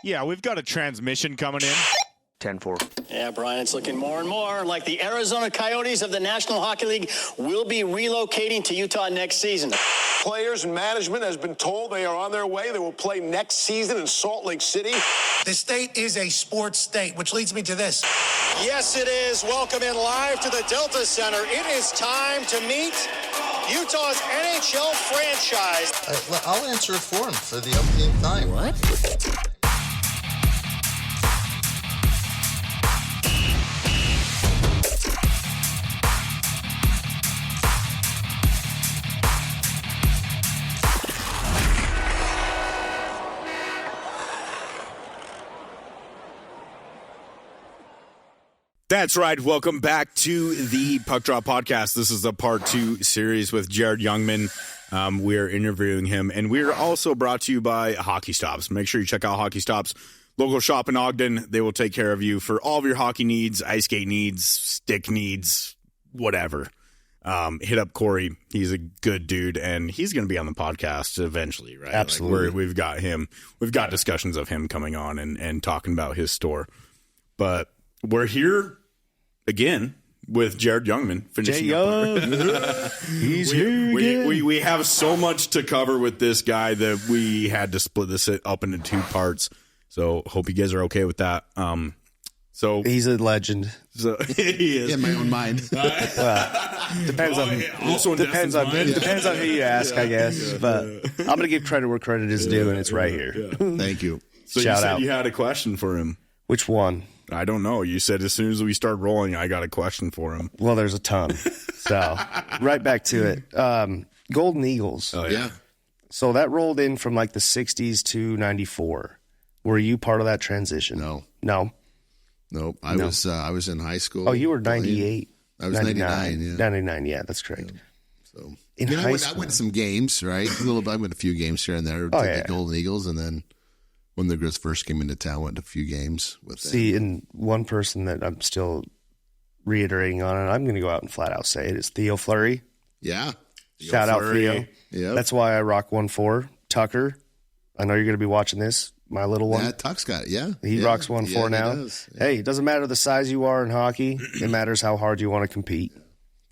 Yeah, we've got a transmission coming in. 10-4. Yeah, Brian, it's looking more and more like the Arizona Coyotes of the National Hockey League will be relocating to Utah next season. Players and management has been told they are on their way. They will play next season in Salt Lake City. The state is a sports state, which leads me to this. Yes, it is. Welcome in live to the Delta Center. It is time to meet Utah's NHL franchise. I'll answer it for him for the umpteenth time. What? That's right. Welcome back to the Puck Drop Podcast. This is a part 2 series with Jared Youngman. We're interviewing him, and we're also brought to you by Hockey Stops. Make sure you check out Hockey Stops, local shop in Ogden. They will take care of you for all of your hockey needs, ice skate needs, stick needs, whatever. Hit up Corey. He's a good dude, and he's going to be on the podcast eventually, right? Absolutely. Like we've got him. We've got discussions of him coming on and talking about his store. But we're here again with Jared Youngman finishing up. He's here again. We have so much to cover with this guy that we had to split this up into 2 parts. So hope you guys are okay with that. So he's a legend. So he is in my own mind. Depends on who you ask, I guess. But I'm gonna give credit where credit is due, and it's right here. Thank you. So Shout you said out. you had a question for him. Which one? I don't know. You said as soon as we start rolling, I got a question for him. Well, there's a ton. So right back to it. Golden Eagles. Oh, Yeah. So that rolled in from like the 60s to 94. Were you part of that transition? No. No. I was in high school. Oh, you were 98. I was 99. Yeah. 99. Yeah, that's correct. Yeah. So In I high went school. to some games, right? I went to a few games here and there. Oh, to yeah. the Golden Eagles, and then when the Grizz first came into town, went to a few games with them. See, and one person that I'm still reiterating on, and I'm going to go out and flat out say it, is Theo Fleury. Yeah. Shout out Theo. Yeah. That's why I rock 1-4. Tucker, I know you're going to be watching this, my little one. Yeah, Tuck's got it. Yeah. He rocks 1-4 now. He does. Yeah. Hey, it doesn't matter the size you are in hockey. It matters how hard you want to compete.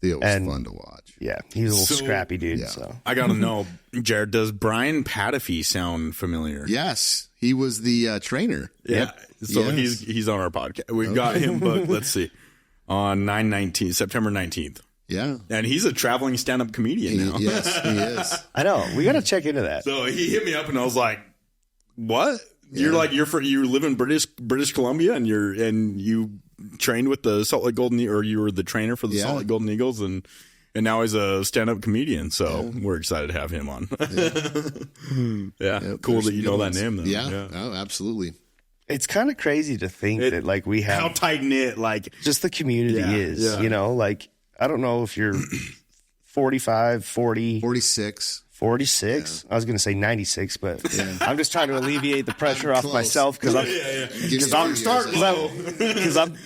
Theo was And- fun to watch. Yeah, he's a little So- scrappy dude. Yeah. So I got to know, Jared, does Brian Patafee sound familiar? Yes. He was the trainer. Yeah. So Yes. he's on our podcast. We've got him booked, let's see, on September 19th. Yeah. And he's a traveling stand-up comedian now. Yes, he is. I know we got to check into that. So he hit me up and I was like, "What? You're like you live in British Columbia and you trained with the Salt Lake Golden, or you were the trainer for the Salt Lake Golden Eagles, and now he's a stand-up comedian. So we're excited to have him on. Yep, Cool there's that you know good that ones. name though. Yeah. Oh, absolutely. It's kind of crazy to think that like we have How tight knit, like just the community is. You know, like I don't know if you're 45, 40, 46. 46. I was going to say 96, but I'm just trying to alleviate the pressure off close. myself because I'm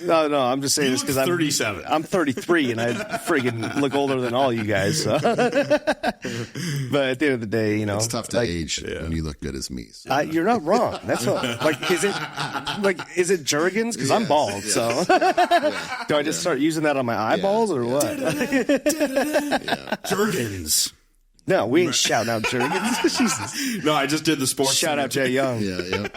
I'm just saying this because I'm 37. I'm 33 and I friggin' look older than all you guys. So. But at the end of the day, you know, It's tough to like, age when you look good as me. So. you're not wrong. That's what. Is it Jergens? Because I'm bald. So do I just start using that on my eyeballs or what? Jergens. No, we ain't shouting out Jergens. Jesus. No, I just did the sports. Shout out Jay Young. Yeah.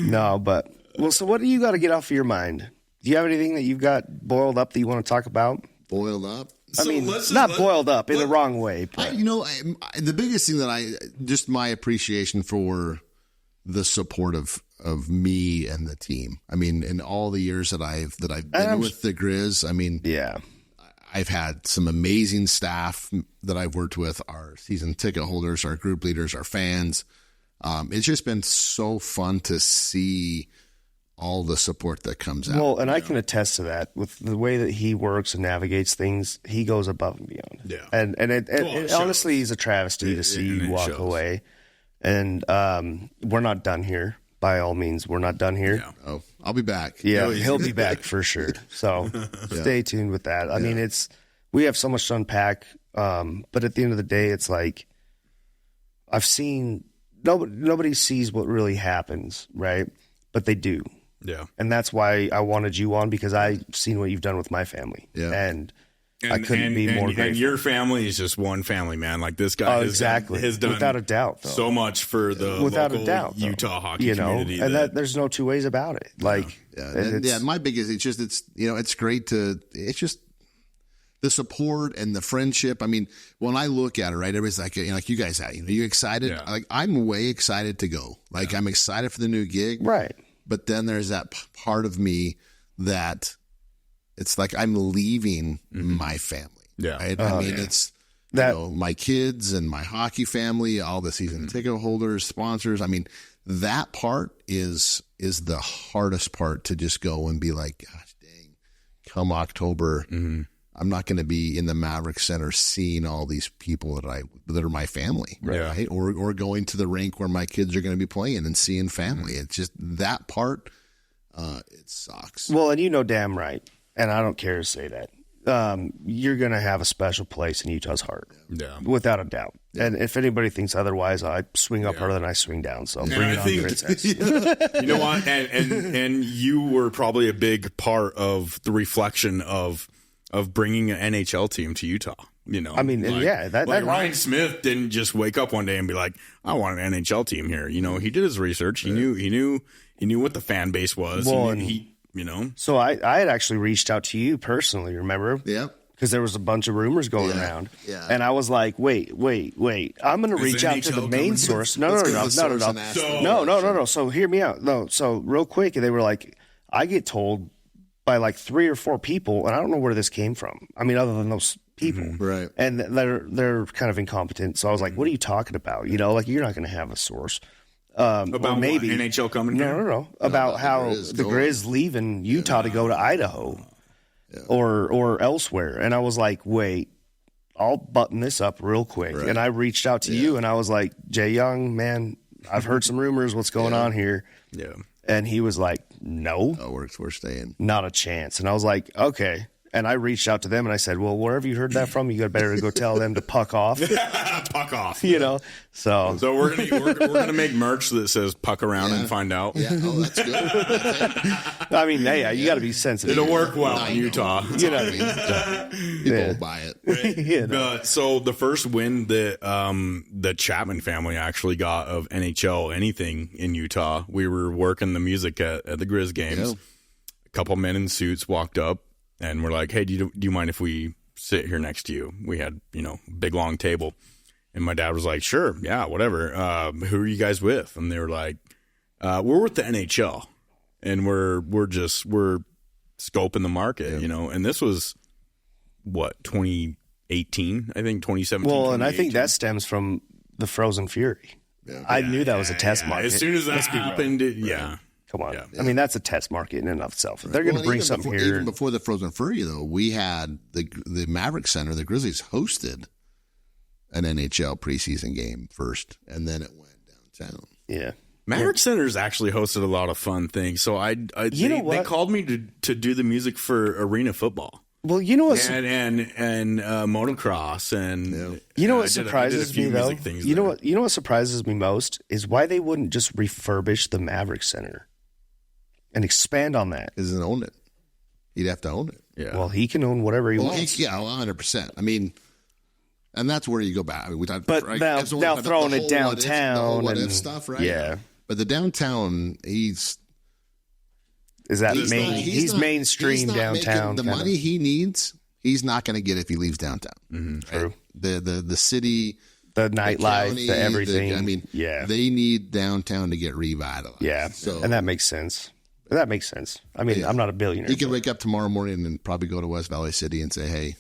No, but so what do you got to get off of your mind? Do you have anything that you've got boiled up that you want to talk about? Boiled up. I mean, not boiled up in the wrong way. But. The biggest thing just my appreciation for the support of me and the team. I mean, in all the years that I've been with the Grizz, I mean, yeah, I've had some amazing staff that I've worked with, our season ticket holders, our group leaders, our fans. It's just been so fun to see all the support that comes out. Well, and I can attest to that with the way that he works and navigates things. He goes above and beyond. Yeah. And it honestly is a travesty to see you walk away. And we're not done here. By all means, we're not done here. Yeah. Oh, I'll be back. Yeah, he'll be back for sure. So stay tuned with that. I mean, we have so much to unpack. But at the end of the day, it's like I've seen nobody sees what really happens, right? But they do. Yeah. And that's why I wanted you on, because I've seen what you've done with my family. Yeah. And I couldn't be more grateful. And your family is just one family, man. Like this guy has done without a doubt, though. so much for the local Utah hockey community. And that there's no two ways about it. Like, my biggest, it's great it's just the support and the friendship. I mean, when I look at it, right, everybody's like, like you guys, you excited? Yeah. Like, I'm way excited to go. Like, I'm excited for the new gig. right. But then there's that part of me that it's like I'm leaving my family. Yeah. Right? I mean, it's my kids and my hockey family, all the season ticket holders, sponsors. I mean, that part is the hardest part, to just go and be like, gosh dang, come October, I'm not going to be in the Maverick Center seeing all these people that are my family, right? Or going to the rink where my kids are going to be playing and seeing family. It's just that part. It sucks. Well, and damn right, and I don't care to say that, you're going to have a special place in Utah's heart, without a doubt. Yeah. And if anybody thinks otherwise, I swing up harder than I swing down. So bring it on, princess. You know what? And you were probably a big part of the reflection of bringing an NHL team to Utah. I mean, Ryan Smith didn't just wake up one day and be like, I want an NHL team here. He did his research. He knew what the fan base was. Well, So I had actually reached out to you personally, remember? Yeah. Because there was a bunch of rumors going around. Yeah. And I was like, wait. I'm going to reach out to the main source. No. So hear me out. No. So real quick, they were like, I get told by like 3 or 4 people, and I don't know where this came from. I mean, other than those people. Right. And they're kind of incompetent. So I was like, what are you talking about? Like, you're not going to have a source. About maybe what, NHL coming here? No. About how the Grizz leaving Utah to go to Idaho or elsewhere. And I was like, wait, I'll button this up real quick. Right. And I reached out to you, and I was like, Jay Young, man, I've heard some rumors. What's going on here? Yeah. And he was like, no. Oh, we're staying. Not a chance. And I was like, okay. And I reached out to them, and I said, well, wherever you heard that from, you got better to go tell them to puck off. Puck off. So we're gonna make merch that says puck around and find out. Yeah. Oh, that's good. I mean, you got to be sensitive. It'll work well in Utah. People will buy it. So the first win that the Chapman family actually got of NHL anything in Utah, we were working the music at the Grizz games. Yeah. A couple men in suits walked up and we're like, hey, do you mind if we sit here next to you? We had, big long table. And my dad was like, sure, yeah, whatever. Who are you guys with? And they were like, we're with the NHL, and we're scoping the market, And this was what, 2018, I think, 2017. Well, and I think that stems from the Frozen Fury. Yeah. I knew that was a test market. As soon as that happened, Come on. Yeah. I mean, that's a test market in and of itself. They're going to bring something here. Even before the Frozen Fury, though, we had the Maverick Center, the Grizzlies hosted an NHL preseason game first, and then it went downtown. Yeah. Maverick Center's actually hosted a lot of fun things. So they called me to do the music for arena football. Well, you know what? And motocross and you know what surprises me though. You know what surprises me most is why they wouldn't just refurbish the Maverick Center and expand on that. He doesn't own it. He'd have to own it. Yeah. Well, he can own whatever he wants. 100%. I mean, and that's where you go back. I mean, now throwing it downtown and stuff, right? Yeah. But the downtown, he's mainstream downtown. The money he needs, he's not going to get if he leaves downtown. Mm-hmm. True. The city, the nightlife, the everything. They need downtown to get revitalized. Yeah, and that makes sense. That makes sense. I mean, I'm not a billionaire. He could wake up tomorrow morning and probably go to West Valley City and say, "Hey,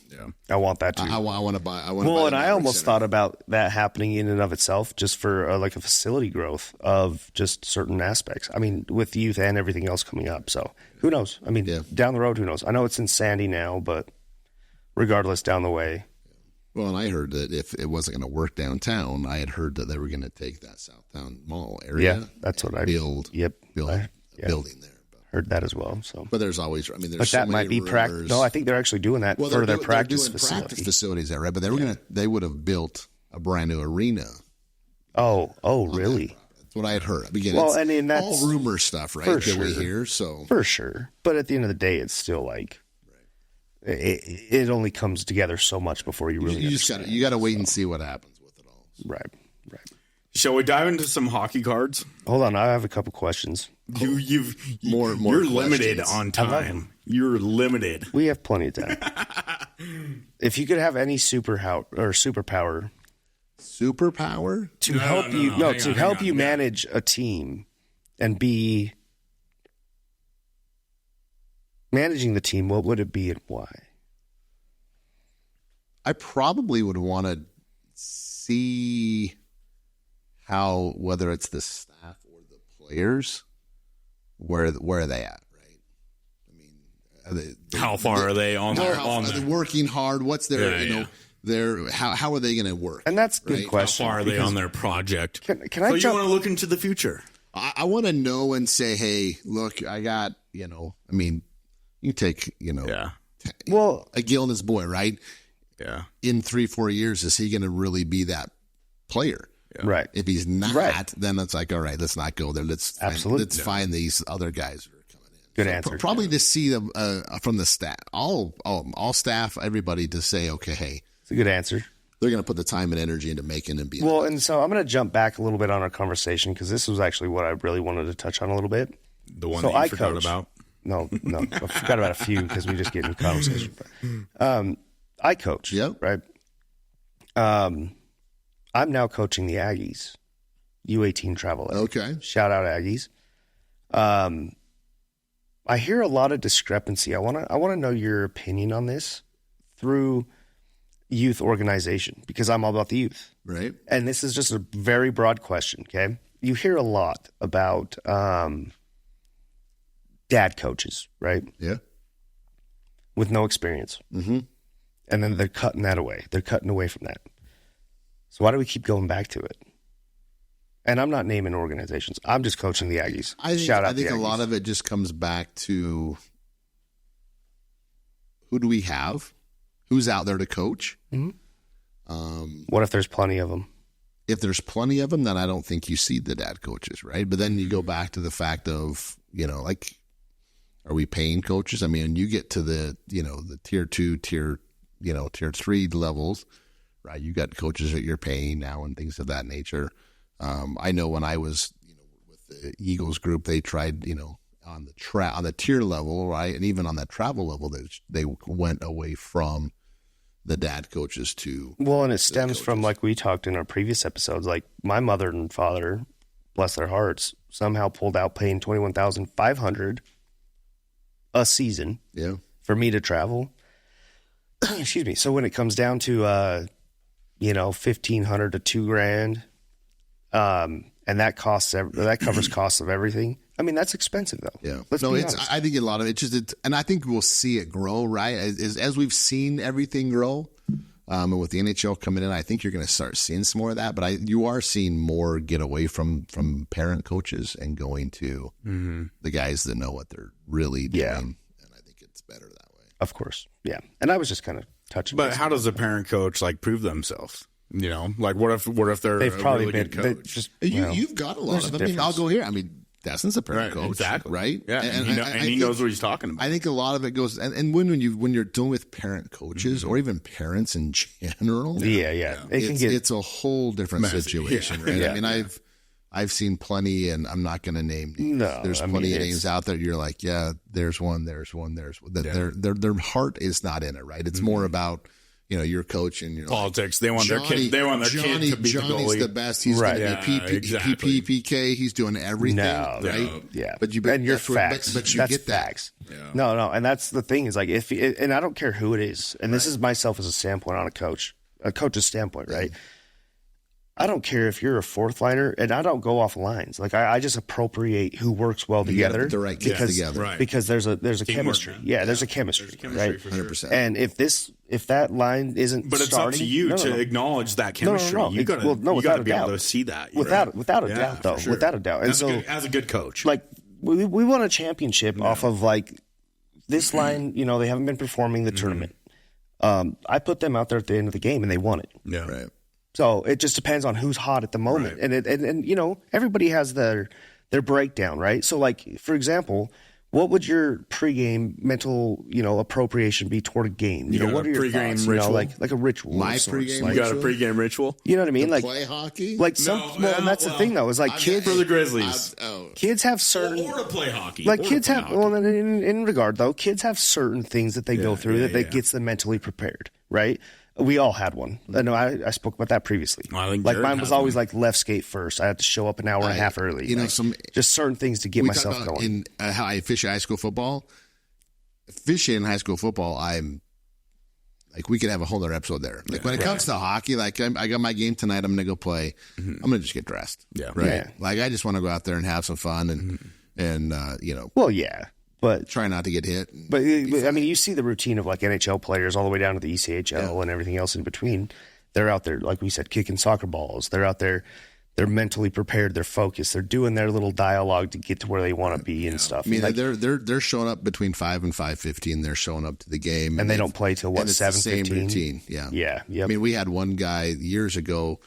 I want that too. I want to buy." I almost thought about that happening in and of itself, just for like a facility growth of just certain aspects. I mean, with youth and everything else coming up. So who knows? I mean, down the road, who knows? I know it's in Sandy now, but regardless, down the way. Well, and I heard that if it wasn't going to work downtown, I had heard that they were going to take that Southtown Mall area. Yeah, that's what I build. Yep, building there. Heard that as well. So, but there's always, but that might be practice. No, I think they're actually doing that for their practice facility. Practice facilities there, right? But they would have built a brand new arena Oh, really? That's what I had heard. Again, Well, it's I mean, that's all rumor stuff, right? for That we sure. hear. So For sure. But at the end of the day, it's still like it only comes together so much before you really you just got to wait and see what happens with it all. So. Right. Shall we dive into some hockey cards? Hold on, I have a couple questions. You're More limited questions. on time. You're limited. We have plenty of time. If you could have any superpower Superpower? to No, help no, you no, no hang to on, help hang you on. manage a team and be managing the team, what would it be and why? I probably would want to see how, whether it's the staff or the players, where are they at, right? I mean, How far are they on their are they working hard? What's their how are they going to work? And that's a good Right. How question. far are they on their project? Can I so you jump? want to look into the future? I want to know and say, hey, look, I got, I mean, you take, Well, a Gilness boy, right? Yeah. In 3-4 years, is he going to really be that player? right. If he's not, Right. then it's like, all right, let's not go there. Let's find these other guys who are coming in. Good So answer. Probably to see them from the staff, all staff, everybody to say, okay, hey, It's a good answer. they're going to put the time and energy into making and being. Well, and so I'm going to jump back a little bit on our conversation because this was actually what I really wanted to touch on a little bit. The one So that you I forgot coach. about. No, I forgot about a few because we just get into conversation. I coach, Yep. right? I'm now coaching the Aggies, U18 travel. Okay. Shout out Aggies. I hear a lot of discrepancy. I want to know your opinion on this through youth organization because I'm all about the youth. Right. And this is just a very broad question, okay? You hear a lot about dad coaches, right? Yeah. With no experience. Mm-hmm. And then they're cutting that away. They're cutting away from that. So why do we keep going back to it? And I'm not naming organizations. I'm just coaching the Aggies. I think Shout out I think the a lot Aggies. of it just comes back to who do we have? Who's out there to coach? What if there's plenty of them? If there's plenty of them, then I don't think you see the dad coaches, right? But then you go back to the fact of, like, are we paying coaches? I mean, you get to the, the tier 2, tier 3 levels, right? You got coaches that you're paying now and things of that nature. I know when I was, with the Eagles group, they tried, on the tier level, right? And even on that travel level, they went away from the dad coaches to. Well, and it stems from, like we talked in our previous episodes, like my mother and father, bless their hearts, somehow pulled out paying $21,500 a season Yeah. for me to travel. Excuse me. So when it comes down to, $1,500 to $2,000, and that covers costs of everything. I mean, that's expensive though. Yeah. Let's be honest. I think a lot of and I think we'll see it grow, right? As we've seen everything grow, and with the NHL coming in, I think you're going to start seeing some more of that. But you are seeing more get away from parent coaches and going to the guys that know what they're really doing. Yeah. And I think it's better that way. Of course. Yeah. And I was just kind of touching. But base how on does a parent coach prove themselves? Like what if they're They've a probably really been good coach? just You've got a lot there's of a them. I mean, I'll difference. go here. I mean, Destin's a parent coach, exactly. right? Yeah, and he knows what he's talking about. I think a lot of it goes, and when you're dealing with parent coaches or even parents in general, it's a whole different Messy. situation, Yeah. right? Yeah. I mean, I've seen plenty, and I'm not going to name names. No, there's I mean, plenty of it's- names out there. You're like, yeah, there's one. Their heart is not in it, right? It's more about your coach and Politics. They want their kid. They want their kid to be the Johnny's goalie. the best. He's Right. going to be exactly. PK. He's doing everything, No, right? Yeah. But and you're that's where- facts. But you that's get that. facts. No. And that's the thing is like and I don't care who it is. And this is myself as a standpoint on a coach's standpoint, right? I don't care if you're a fourth liner, and I don't go off lines. Like I just appropriate who works well You gotta together. put the right kids together. Right. Because there's a Teamwork, chemistry. man. Yeah, there's a chemistry. right? for sure. 100%. And if that line isn't But it's starting, up to you no. to acknowledge that chemistry. No. You gotta, without you gotta a be able doubt. to see that. Without a Yeah, doubt, for though. sure. Without a doubt. And As a good coach. like we won a championship off of like this line. They haven't been performing the tournament. I put them out there at the end of the game, and they won it. yeah. Right. So it just depends on who's hot at the moment. Right. And you know, everybody has their breakdown, right? So like, for example, what would your pregame mental, you know, appropriation be toward a game? You know, got what a are your pregame thoughts? You know, ritual? like a ritual. My of sorts. pregame Like, You got a pregame ritual? you know what I mean? Like play hockey? Like some, well, and that's the thing though, is like kids For the Grizzlies. kids have certain Or to play hockey. like Or to kids play have hockey. well in regard though, kids have certain things that they go through yeah, that yeah. gets them mentally prepared, right? We all had one. I know I spoke about that previously. I think like Jared mine was had always one. like left skate first. I had to show up an hour and a half early. You know, like, some just certain things to get we myself talk about going. in how I fish high school football. Fishing in high school football, I'm like we could have a whole other episode there. Like when it comes to hockey, like I got my game tonight. I'm gonna go play. I'm gonna just get dressed. Yeah. right. Yeah. Like I just want to go out there and have some fun and you know, Well, yeah, but try not to get hit. But I mean, you see the routine of like NHL players all the way down to the ECHL and everything else in between. They're out there, like we said, kicking soccer balls. They're out there. They're mentally prepared. They're focused. They're doing their little dialogue to get to where they want to be and stuff. I mean, Like, they're showing up between 5 and 5:15. They're showing up to the game, and they don't play till what, and it's the same 7:15? routine. Yeah, Yeah, yep. I mean, we had one guy years ago.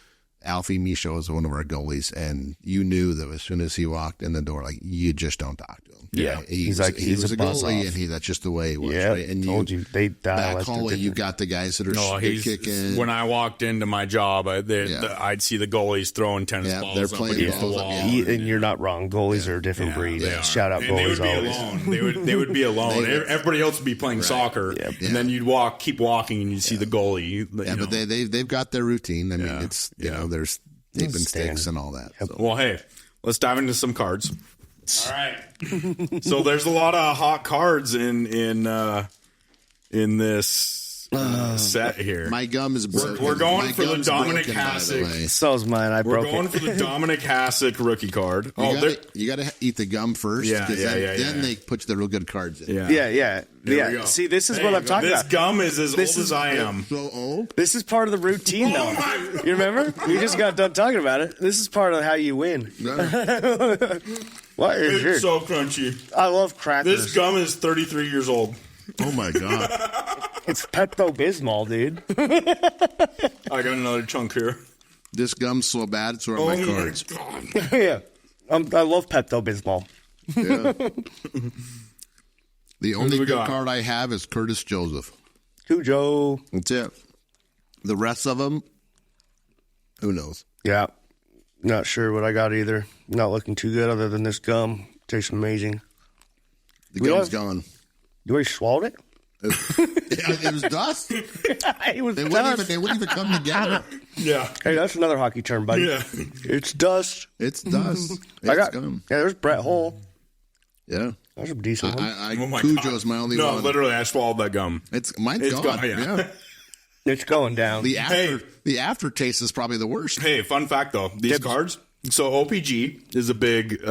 Alfie Michaud was one of our goalies, and you knew that as soon as he walked in the door, like you just don't talk to him. Yeah. he He's was, like, he he's was a a buzz goalie, off. and that's just the way he was. Yeah, right? And told you they back dialect hallway, it you different. got the guys that are No, stick kicking. when I walked into my job, I'd see the goalies throwing tennis Yeah, balls they're up playing against the balls wall. up, And you're not wrong. Goalies are a different breed. They are. Shout out and they goalies would be always. alone. They would be alone. They would. Everybody else would be playing soccer, and then you'd keep walking, and you'd see the goalie. But they've got their routine. I mean, it's there's tape and Standard. sticks and all that. So. Well, hey, let's dive into some cards. All right. So there's a lot of hot cards in this set here. My gum is broken. We're going My for the gum's Dominic broken, by the Hasek. way. So's mine. I We're broke going it. for the Dominic Hasek rookie card. You got to eat the gum first. Yeah, 'cause yeah, then, yeah, then yeah. they put the real good cards in. Yeah. Yeah. There we go. See, this is There what you I'm go. talking this about. gum is as This old is- as I am. So old. This is part of the routine, though. You remember? We just got done talking about it. This is part of how you win. What is It's it? so crunchy. I love crackers. This gum is 33 years old. Oh my god. It's Pepto-Bismol, dude. I got another chunk here. This gum's so bad. So are Oh my my cards. God. Yeah. I love Pepto-Bismol. Yeah. The only we good got? card I have is Curtis Joseph. Cujo. That's it. The rest of them, who knows? Yeah. Not sure what I got either. Not looking too good other than this gum. Tastes amazing. The We gum's don't- gone. You already swallowed it? It was dust. It was They dust. wouldn't even come together. Yeah. Hey, that's another hockey term, buddy. Yeah. It's dust. It's dust. It's I got. gum. Yeah, there's Brett Hull. Yeah. That's a decent one. Oh my Cujo's God. my only No, one. literally, I swallowed that gum. Mine's It's gone. gone, yeah. It's going down. The aftertaste is probably the worst. Hey, fun fact though, these cards. So OPG is a big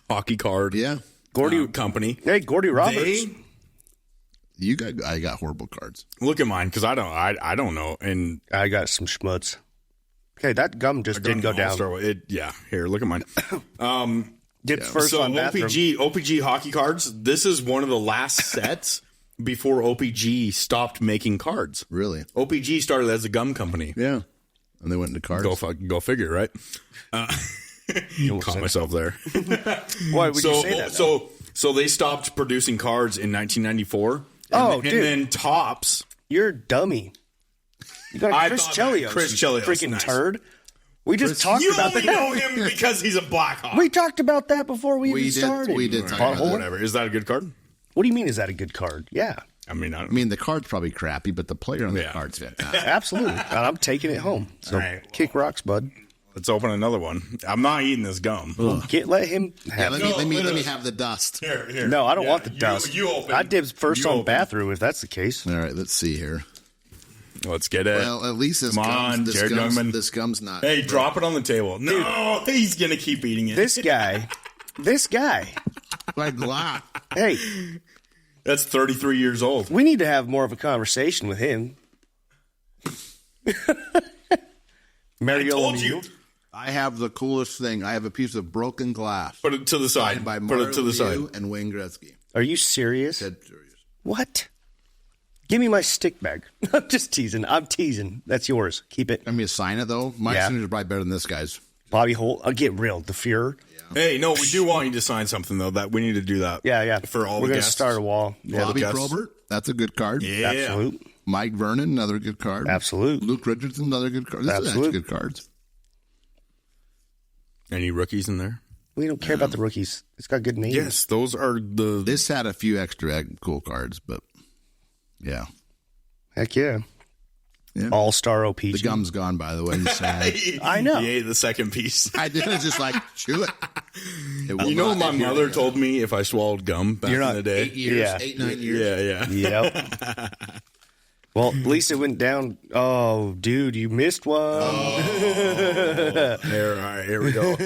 hockey card. Yeah. Gordy company. Hey, Gordy Roberts. I got horrible cards. Look at mine because I don't know. And I got some schmutz. Okay, that gum just didn't go down. Yeah, here, look at mine. Dipped first So on bathroom. OPG hockey cards. This is one of the last sets before OPG stopped making cards. Really? OPG started as a gum company. Yeah. And they went into cards. Go figure, right? Caught myself there. Why would you say that? though? So they stopped producing cards in 1994. Oh, and dude. then Topps. You're a dummy. You got I Chris thought that. Chelios. Chris you Chelios, freaking nice. turd. We just talked You about only that. know him because he's a Blackhawk. We talked about that before we even started. We did talk about that. Whatever. Is that a good card? What do you mean? Is that a good card? Yeah, I mean, I don't I mean, the card's probably crappy, but the player on the Yeah. card's fantastic. absolutely. And I'm taking it home. So All right. kick rocks, bud. Let's open another one. I'm not eating this gum. Let him Yeah, have let it. me have the dust. Here. No, I don't want the You- dust. You open. I dibs first You on open. bathroom if that's the case. All right, let's see here. Let's get it. Well, at least Come on, Jared Youngman. this gum's not. Hey, drop it on the table. No, he's gonna keep eating it. This guy. Like Glock. Hey, That's 33 years old. we need to have more of a conversation with him. Mario told you. Lemieux. I have the coolest thing. I have a piece of broken glass Put it to the side. by Put Mario it to the side. Lemieux and Wayne Gretzky. Are you serious? Dead serious. What? Give me my stick bag. I'm just teasing. I'm teasing. That's yours. Keep it. I mean, sign it, though. My Yeah. signature is probably better than this guy's. Bobby Holt. I'll get real. The Fuhrer. Hey, no, we do want you to sign something, though. That we need to do that. Yeah. For all We're the gonna guests. start a wall. Yeah, Bobby guests. Probert, that's a good card. Yeah. absolute. Mike Vernon, another good card. Absolute. Luke Richardson, another good card. This is Absolute. actually good cards. Any rookies in there? We don't care about the rookies. It's got good names. Yes, those are the. This had a few extra cool cards, but yeah. Heck yeah. Yeah. All-star OPG. The gum's gone, by the way. Sad. I know. He ate the second piece. I did it just like, chew it. You know, my mother told me if I swallowed gum back in the day. 8 years, Yeah. 8-9 years. Yeah. Yep. Well, at least it went down. Oh, dude, you missed one. There, all right, here we go.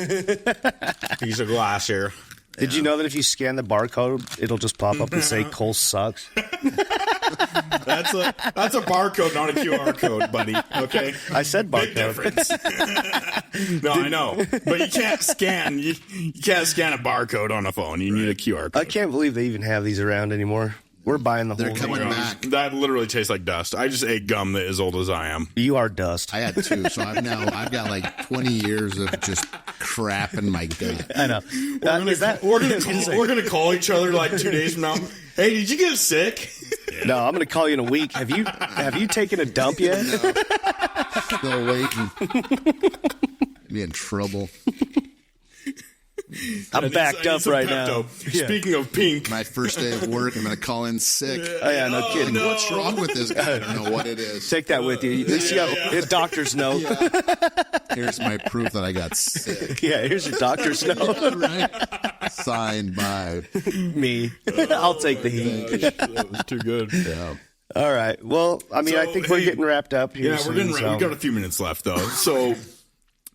Piece of glass here. Did you know that if you scan the barcode, it'll just pop up and say Cole sucks? That's a barcode, not a QR code, buddy. Okay, I said big barcode. difference. No, I know, but you can't scan. You can't scan a barcode on a phone. You need a QR code. I can't believe they even have these around anymore. We're buying the They're whole coming thing. back. That literally tastes like dust. I just ate gum that is as old as I am. You are dust. I had 2, so I've got like 20 years of just crap in my gut. I know. We're gonna call each other like 2 days from now. Hey, did you get sick? No, I'm going to call you in a week. Have you taken a dump yet? Still waiting. Be in trouble. I'm backed up right now. Yeah. Speaking of pink, My first day of work, I'm going to call in sick. Oh, yeah, no kidding. What's wrong with this guy? I don't know what it is. Take that with you. At least you got a doctor's note. Here's my proof that I got sick. Yeah, here's your doctor's note. Right? Signed by Me. I'll take the heat. that was too good. yeah. All right. Well, I mean, So, I think we're hey, getting wrapped up here. Yeah, we're getting ready. We got a few minutes left, though. So,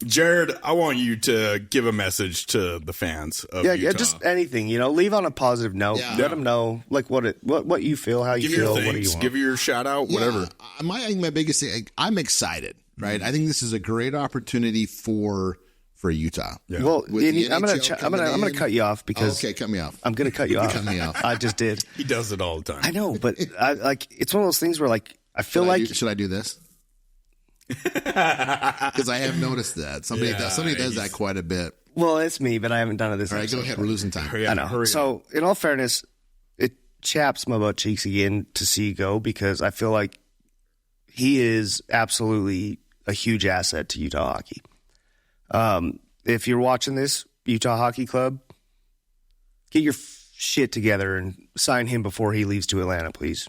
Jared, I want you to give a message to the fans of Utah. just anything. Leave on a positive note. Yeah. Let them know like what you feel, how you give your feel, thanks, what do you want. give your shout out, whatever. Yeah, my biggest thing, I'm excited, right? I think this is a great opportunity for Utah. Yeah. Well, With the I'm NHL gonna coming in. cut you off because Okay, cut me off. I'm gonna cut you off. Cut me off. I just did. He does it all the time. I know, but it's one of those things where I feel Should I do this? Because I have noticed that somebody does that quite a bit. well, it's me, but I haven't done it this. All right, go episode. ahead. We're losing time. Hurry I up, know. hurry up. So, in all fairness, it chaps my butt cheeks again to see you go because I feel like he is absolutely a huge asset to Utah hockey. If you're watching this, Utah Hockey Club, get your shit together and sign him before he leaves to Atlanta, please.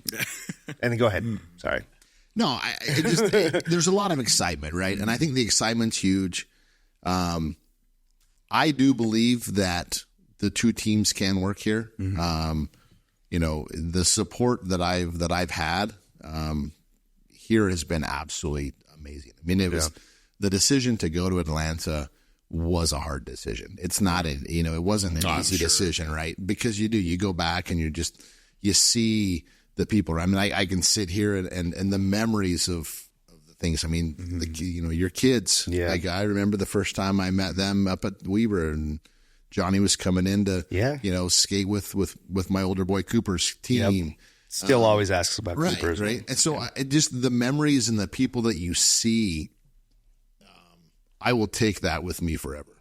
And then go ahead. Sorry. No, there's a lot of excitement, right? And I think the excitement's huge. I do believe that the two teams can work here. The support that I've had here has been absolutely amazing. I mean, it was the decision to go to Atlanta was a hard decision. It's not it wasn't an easy decision, right? Because you go back and you see the people. I mean, I can sit here and the memories of the things. I mean, your kids. Yeah. Like I remember the first time I met them up at Weber, and Johnny was coming in to skate with my older boy Cooper's team. Yep. Still always asks about Right, Coopers. right. And so just the memories and the people that you see, I will take that with me forever.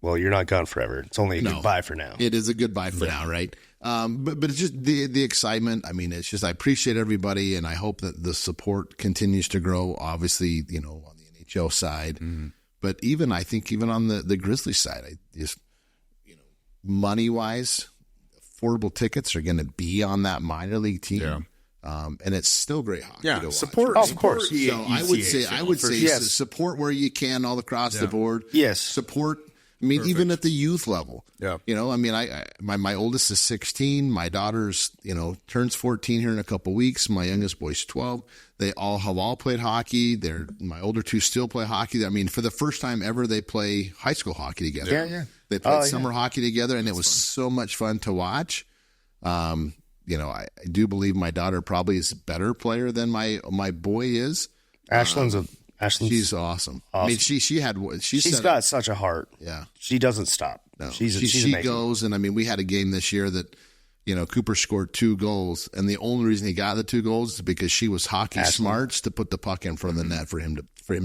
Well, you're not gone forever. It's only a goodbye for now. It is a goodbye for now, right? But it's just the excitement. I mean, it's just I appreciate everybody, and I hope that the support continues to grow. Obviously, on the NHL side, but even I think even on the Grizzlies side, I just money wise, affordable tickets are going to be on that minor league team. Yeah. And it's still great hockey. Yeah, to watch, support. right? Of course. So I would say yes. support where you can all across the board. Yes. Support. I mean, even at the youth level. Yeah. I mean, my oldest is 16. My daughter's, turns 14 here in a couple weeks. My youngest boy's 12. They all have played hockey. My older two still play hockey. I mean, for the first time ever, they play high school hockey together. Yeah. They played summer hockey together, and it was so much fun to watch. I do believe my daughter probably is a better player than my boy is. Ashlyn's she's awesome. I mean, she's got such a heart. Yeah. She doesn't stop. No, She's she amazing. goes, and I mean, we had a game this year that, Cooper scored 2 goals, and the only reason he got the 2 goals is because she was hockey smarts to put the puck in front of the net for him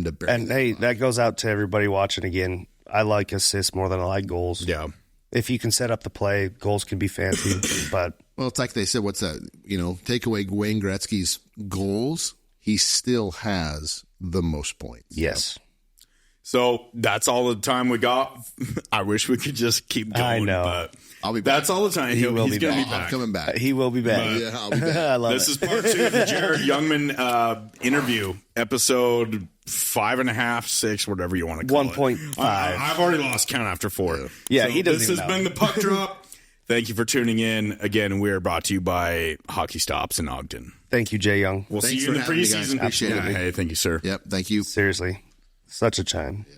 to bury. And hey, that goes out to everybody watching again. I like assists more than I like goals. Yeah. If you can set up the play, goals can be fancy. But well, it's like they said, what's that? Take away Wayne Gretzky's goals, he still has the most points. yes. So that's all the time we got. I wish we could just keep going. I know. But I'll be back. that's all the time. He's going to be I'm back. coming back. He will be back. Yeah, I'll be back. I love This it. is part 2 of the Jared Youngman interview, episode 5.5, 6, whatever you want to call 1.5. it. I've already lost count after 4. Yeah, So he doesn't This even has know. been the Puck Drop. Thank you for tuning in. Again, we are brought to you by Hockey Stops in Ogden. Thank you, Jay Young. We'll Thanks see you in for the having me, guys. preseason. Appreciate it. Hey, thank you, sir. Yep, thank you. Seriously. Such a chime.